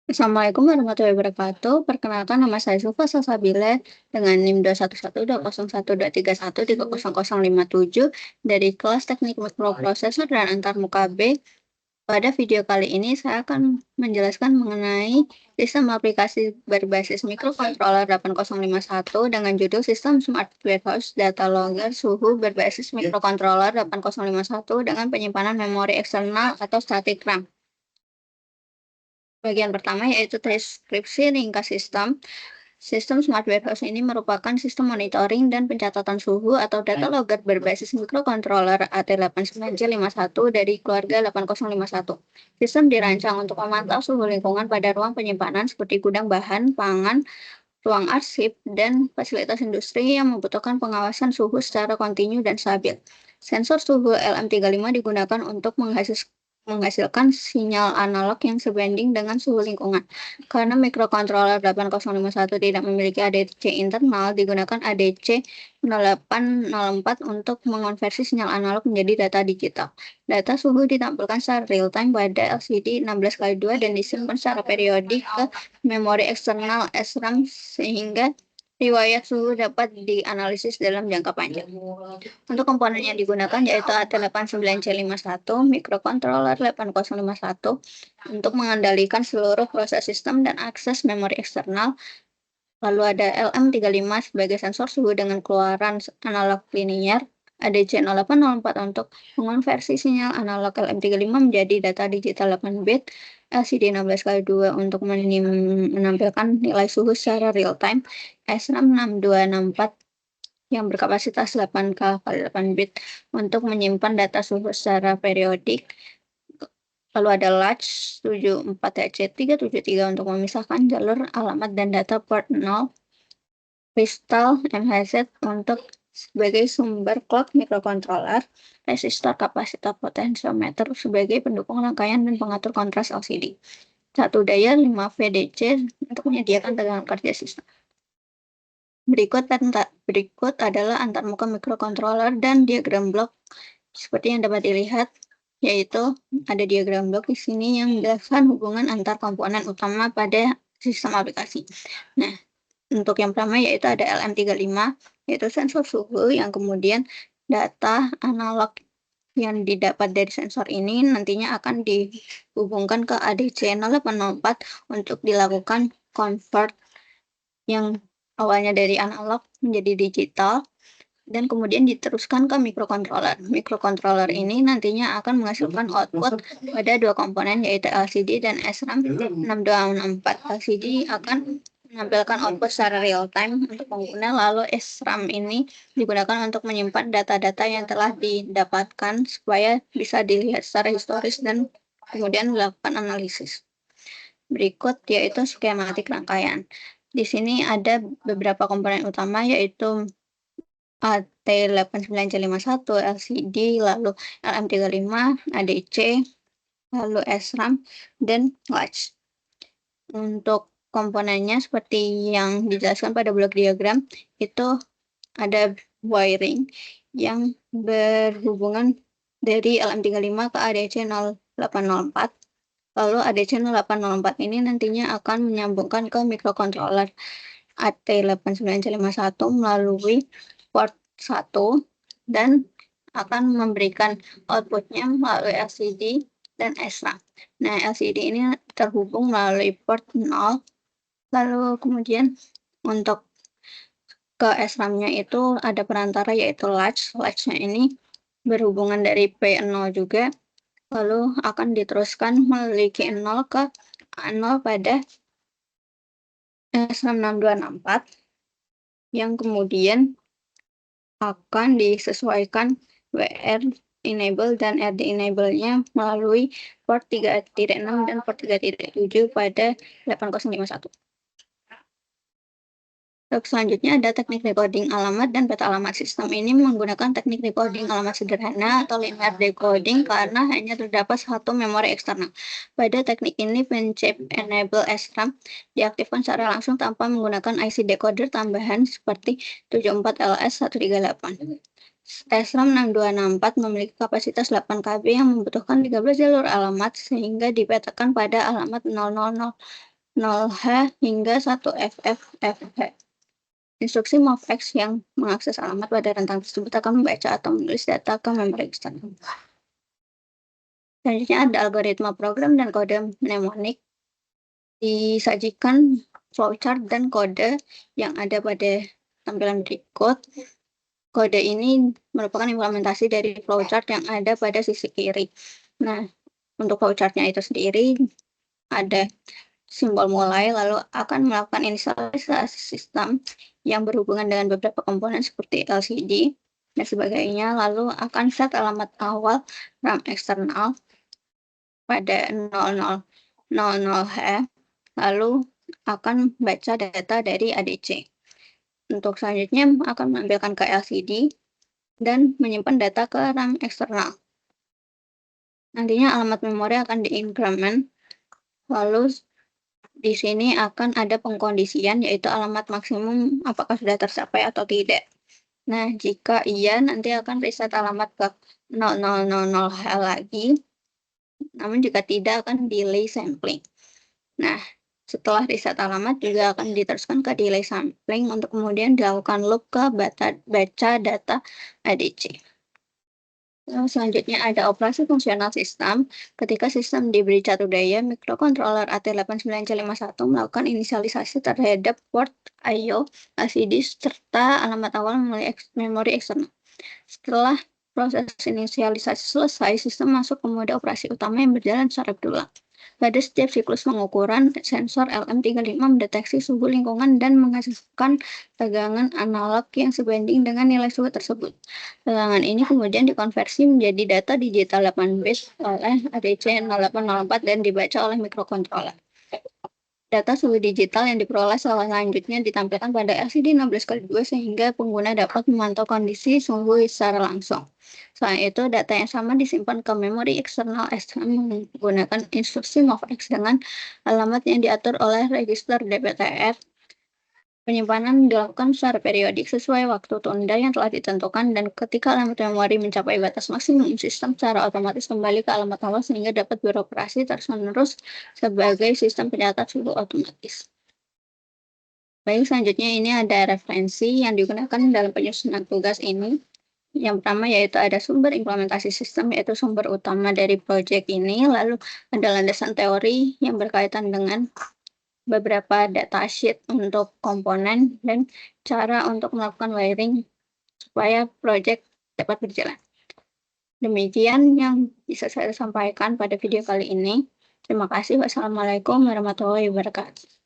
Assalamualaikum warahmatullahi wabarakatuh. Perkenalkan nama saya Zulfa Salsabila dengan NIM 211201313130057 dari kelas Teknik Mikroprosesor dan Antarmuka B. Pada video kali ini saya akan menjelaskan mengenai sistem aplikasi berbasis mikrocontroller 8051 dengan judul Sistem Smart Warehouse Data Logger Suhu berbasis mikrocontroller 8051 dengan penyimpanan memori eksternal atau static RAM. Bagian pertama yaitu deskripsi ringkas sistem. Sistem Smart Warehouse ini merupakan sistem monitoring dan pencatatan suhu atau data logger berbasis mikrocontroller AT89C51 dari keluarga 8051. Sistem dirancang untuk memantau suhu lingkungan pada ruang penyimpanan seperti gudang bahan, pangan, ruang arsip, dan fasilitas industri yang membutuhkan pengawasan suhu secara kontinu dan stabil. Sensor suhu LM35 digunakan untuk menghasilkan sinyal analog yang sebanding dengan suhu lingkungan. Karena mikrocontroller 8051 tidak memiliki ADC internal, digunakan ADC 0804 untuk mengonversi sinyal analog menjadi data digital. Data suhu ditampilkan secara real-time pada LCD 16x2 dan disimpan secara periodik ke memori eksternal SRAM sehingga riwayat suhu dapat dianalisis dalam jangka panjang. Untuk komponen yang digunakan yaitu AT89C51, mikrocontroller 8051 untuk mengendalikan seluruh proses sistem dan akses memori eksternal. Lalu ada LM35 sebagai sensor suhu dengan keluaran analog linear, ADC 0804 untuk mengonversi sinyal analog LM35 menjadi data digital 8 bit, LCD 16x2 untuk menampilkan nilai suhu secara real time, SRAM 6264 yang berkapasitas 8K kali 8 bit untuk menyimpan data suhu secara periodik. Lalu ada latch 74HC373 untuk memisahkan jalur alamat dan data port 0. Kristal MHZ untuk sebagai sumber clock mikrocontroller, resistor kapasitor potentiometer sebagai pendukung rangkaian dan pengatur kontras LCD. Satu daya 5VDC untuk menyediakan tegangan kerja sistem. Berikut adalah antarmuka mikrocontroller dan diagram blok seperti yang dapat dilihat, yaitu ada diagram blok di sini yang menjelaskan hubungan antar komponen utama pada sistem aplikasi. Nah, untuk yang pertama yaitu ada LM35, yaitu sensor suhu yang kemudian data analog yang didapat dari sensor ini nantinya akan dihubungkan ke ADC 0804 untuk dilakukan convert yang awalnya dari analog menjadi digital dan kemudian diteruskan ke mikrocontroller. Mikrocontroller ini nantinya akan menghasilkan output pada dua komponen yaitu LCD dan SRAM 6264. LCD akan menampilkan output secara real time untuk pengguna, lalu SRAM ini digunakan untuk menyimpan data-data yang telah didapatkan supaya bisa dilihat secara historis dan kemudian dilakukan analisis. Berikut yaitu skematik rangkaian. Di sini ada beberapa komponen utama yaitu AT89C51, LCD, lalu LM35, ADC, lalu SRAM, dan latch. Untuk komponennya seperti yang dijelaskan pada blok diagram, itu ada wiring yang berhubungan dari LM35 ke ADC 0804. Lalu ADC 0804 ini nantinya akan menyambungkan ke mikrocontroller AT89C51 melalui port 1 dan akan memberikan outputnya melalui LCD dan SRAM. Nah, LCD ini terhubung melalui port 0, lalu kemudian untuk ke SRAM-nya itu ada perantara yaitu latch. Latch-nya ini berhubungan dari P0 juga, lalu akan diteruskan melalui Q0 ke A0 pada SRAM 6264 yang kemudian akan disesuaikan WR enable dan RD enable-nya melalui port 3.6 dan port 3.7 pada 8051. Selanjutnya ada teknik decoding alamat dan peta alamat. Sistem ini menggunakan teknik decoding alamat sederhana atau linear decoding karena hanya terdapat satu memori eksternal. Pada teknik ini, pencip enable SRAM diaktifkan secara langsung tanpa menggunakan IC decoder tambahan seperti 74LS138. SRAM 6264 memiliki kapasitas 8 KB yang membutuhkan 13 jalur alamat sehingga dipetakan pada alamat 000 0H hingga 1FFFH. Instruksi MOVX yang mengakses alamat pada rentang tersebut akan membaca atau menulis data ke memori eksternal. Selanjutnya ada algoritma program dan kode mnemonik. Disajikan flowchart dan kode yang ada pada tampilan berikut. Kode ini merupakan implementasi dari flowchart yang ada pada sisi kiri. Nah, untuk flowchartnya itu sendiri ada simbol mulai, lalu akan melakukan inisialisasi sistem yang berhubungan dengan beberapa komponen seperti LCD dan sebagainya, lalu akan set alamat awal RAM eksternal pada 0000H, lalu akan baca data dari ADC. Untuk selanjutnya akan menampilkan ke LCD dan menyimpan data ke RAM eksternal. Nantinya alamat memori akan diinkremen, lalu di sini akan ada pengkondisian, yaitu alamat maksimum apakah sudah tercapai atau tidak. Nah, jika iya, nanti akan reset alamat ke 0000H lagi, namun jika tidak akan delay sampling. Nah, setelah reset alamat juga akan diteruskan ke delay sampling untuk kemudian dilakukan loop ke baca data ADC. Selanjutnya ada operasi fungsional sistem. Ketika sistem diberi catur daya, mikrokontroler AT89C51 melakukan inisialisasi terhadap port I/O, LCD, serta alamat awal memori eksternal. Setelah proses inisialisasi selesai, sistem masuk ke mode operasi utama yang berjalan secara berulang. Pada setiap siklus pengukuran, sensor LM35 mendeteksi suhu lingkungan dan menghasilkan tegangan analog yang sebanding dengan nilai suhu tersebut. Tegangan ini kemudian dikonversi menjadi data digital 8 bit oleh ADC 0804 dan dibaca oleh mikrokontroler. Data suhu digital yang diperoleh selanjutnya ditampilkan pada LCD 16x2 sehingga pengguna dapat memantau kondisi suhu secara langsung. Selain itu, data yang sama disimpan ke memori eksternal SRAM menggunakan instruksi MOVX dengan alamat yang diatur oleh register DPTR. Penyimpanan dilakukan secara periodik sesuai waktu tunda yang telah ditentukan, dan ketika alamat memori mencapai batas maksimum, sistem secara otomatis kembali ke alamat awal sehingga dapat beroperasi terus-menerus sebagai sistem pencatat suhu otomatis. Baik, selanjutnya ini ada referensi yang digunakan dalam penyusunan tugas ini. Yang pertama yaitu ada sumber implementasi sistem, yaitu sumber utama dari proyek ini, lalu ada landasan teori yang berkaitan dengan beberapa datasheet untuk komponen dan cara untuk melakukan wiring supaya proyek dapat berjalan. Demikian yang bisa saya sampaikan pada video kali ini. Terima kasih. Wassalamualaikum warahmatullahi wabarakatuh.